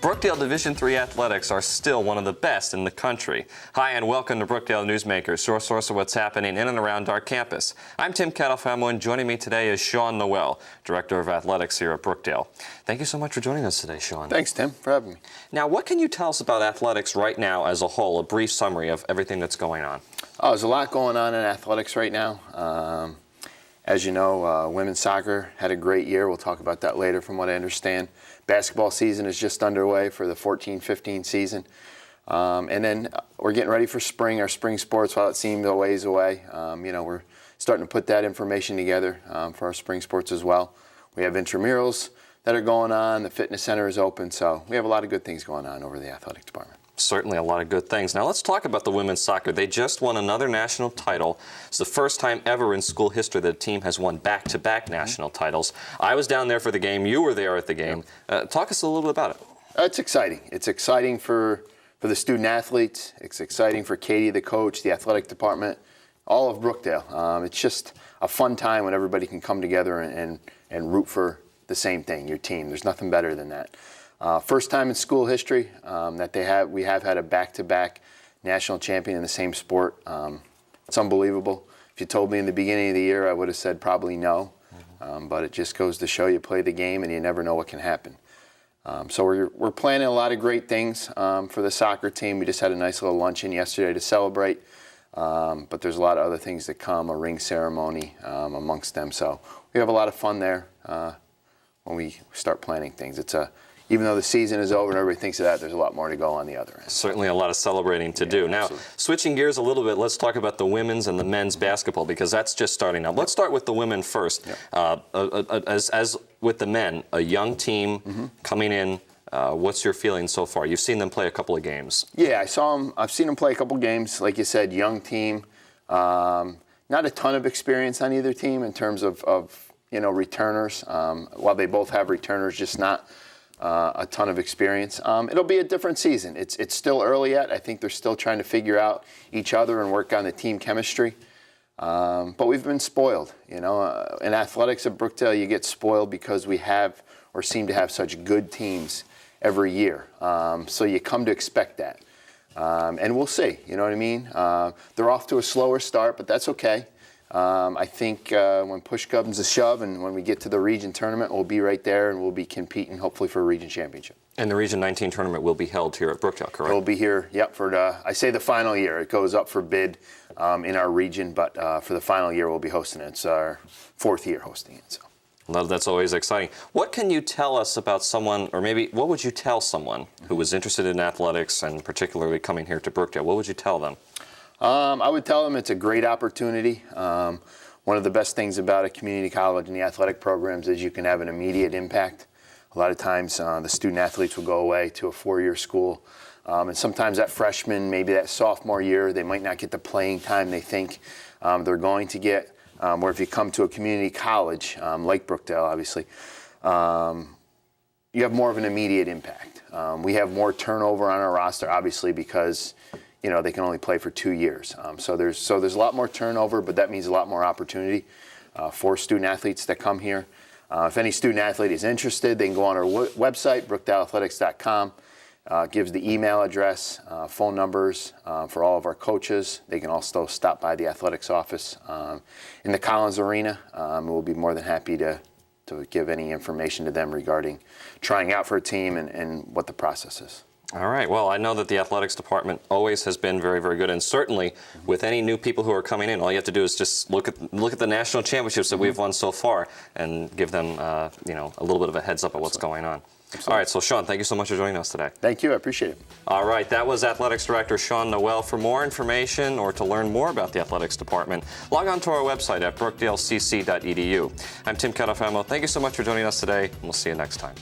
Brookdale Division III athletics are still one of the best in the country. Hi and welcome to Brookdale Newsmakers, your source of what's happening in and around our campus. I'm Tim Catalfamo, and joining me today is Shawn Noel, Director of Athletics here at Brookdale. Thank you so much for joining us today, Shawn. Thanks, Tim, for having me. Now, what can you tell us about athletics right now as a whole, a brief summary of everything that's going on? Oh, there's a lot going on in athletics right now. As you know, women's soccer had a great year. We'll talk about that later from what I understand. Basketball season is just underway for the 14-15 season. And then we're getting ready for spring, our spring sports, while it seems a ways away. We're starting to put that information together for our spring sports as well. We have intramurals that are going on. The fitness center is open. So we have a lot of good things going on over the athletic department. Certainly a lot of good things. Now let's talk about the women's soccer. They just won another national title. It's the first time ever in school history that a team has won back-to-back national titles. I was down there for the game. You were there at the game. Talk us a little bit about it. It's exciting. It's exciting for the student athletes. It's exciting for Katie, the coach, the athletic department, all of Brookdale. It's just a fun time when everybody can come together and root for the same thing, your team. There's nothing better than that. First time in school history that we have had a back-to-back national champion in the same sport. It's unbelievable. If you told me in the beginning of the year, I would have said probably no. But it just goes to show you play the game and you never know what can happen. So we're planning a lot of great things for the soccer team. We just had a nice little luncheon yesterday to celebrate. But there's a lot of other things that come, a ring ceremony amongst them. So we have a lot of fun there when we start planning things. Even though the season is over and everybody thinks of that, there's a lot more to go on the other end. Certainly a lot of celebrating to do. Now, switching gears a little bit, let's talk about the women's and the men's basketball, because that's just starting up. Let's start with the women first. As with the men, a young team coming in, what's your feeling so far? You've seen them play a couple of games. Yeah, I've seen them play a couple of games. Like you said, young team. Not a ton of experience on either team in terms of returners. While they both have returners, just not a ton of experience. It'll be a different season. It's still early yet. I think they're still trying to figure out each other and work on the team chemistry. But we've been spoiled. In athletics at Brookdale, you get spoiled because we have or seem to have such good teams every year. So you come to expect that. And we'll see, you know what I mean? They're off to a slower start, but that's okay. I think when push comes to shove and when we get to the region tournament, we'll be right there and we'll be competing hopefully for a region championship. And the Region 19 tournament will be held here at Brookdale, correct? It'll be here, for the final year. It goes up for bid in our region, but for the final year we'll be hosting it. It's our 4th year hosting it. So. Well, that's always exciting. What can you tell us about someone, or maybe what would you tell someone who was interested in athletics and particularly coming here to Brookdale? What would you tell them? I would tell them it's a great opportunity. One of the best things about a community college and the athletic programs is you can have an immediate impact. A lot of times the student athletes will go away to a 4-year school. And sometimes that freshman, maybe that sophomore year, they might not get the playing time they think they're going to get. Where if you come to a community college, like Brookdale, obviously, you have more of an immediate impact. We have more turnover on our roster, obviously, because they can only play for 2 years. So there's a lot more turnover, but that means a lot more opportunity for student athletes that come here. If any student athlete is interested, they can go on our website, brookdaleathletics.com. Gives the email address, phone numbers for all of our coaches. They can also stop by the athletics office in the Collins Arena. We'll be more than happy to give any information to them regarding trying out for a team and what the process is. All right. Well, I know that the athletics department always has been very, very good, and certainly with any new people who are coming in, all you have to do is just look at the national championships that we've won so far, and give them a little bit of a heads up of what's going on. Absolutely. All right. So, Shawn, thank you so much for joining us today. Thank you. I appreciate it. All right. That was Athletics Director Shawn Noel. For more information or to learn more about the athletics department, log on to our website at brookdalecc.edu. I'm Tim Catalfamo. Thank you so much for joining us today, and we'll see you next time.